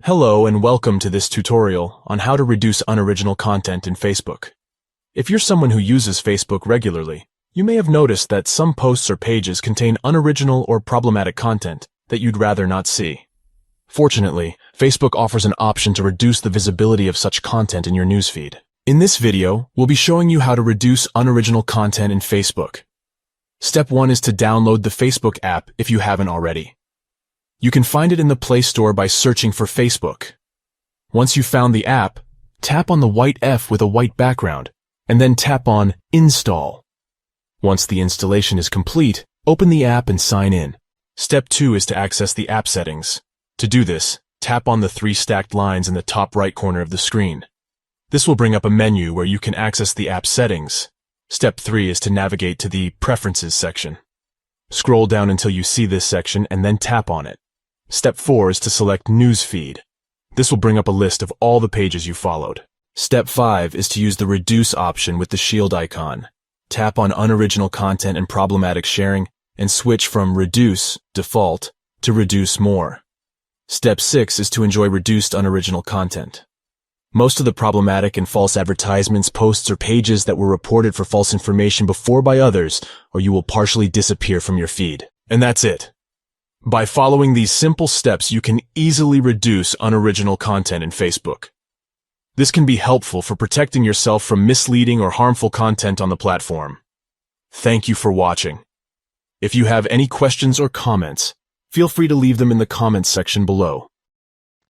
Hello and welcome to this tutorial on how to reduce unoriginal content in Facebook. If you're someone who uses Facebook regularly, you may have noticed that some posts or pages contain unoriginal or problematic content that you'd rather not see. Fortunately, Facebook offers an option to reduce the visibility of such content in your newsfeed. In this video, we'll be showing you how to reduce unoriginal content in Facebook. Step 1 is to download the Facebook app if you haven't already. You can find it in the Play Store by searching for Facebook. Once you've found the app, tap on the white F with a white background, and then tap on Install. Once the installation is complete, open the app and sign in. Step 2 is to access the app settings. To do this, tap on the 3 stacked lines in the top right corner of the screen. This will bring up a menu where you can access the app settings. Step 3 is to navigate to the Preferences section. Scroll down until you see this section and then tap on it. Step 4 is to select Newsfeed. This will bring up a list of all the pages you followed. Step 5 is to use the Reduce option with the shield icon. Tap on Unoriginal Content and Problematic Sharing and switch from Reduce, Default, to Reduce More. Step 6 is to enjoy reduced unoriginal content. Most of the problematic and false advertisements, posts, or pages that were reported for false information before by others, or you will partially disappear from your feed. And that's it. By following these simple steps, you can easily reduce unoriginal content in Facebook. This can be helpful for protecting yourself from misleading or harmful content on the platform. Thank you for watching. If you have any questions or comments, feel free to leave them in the comments section below.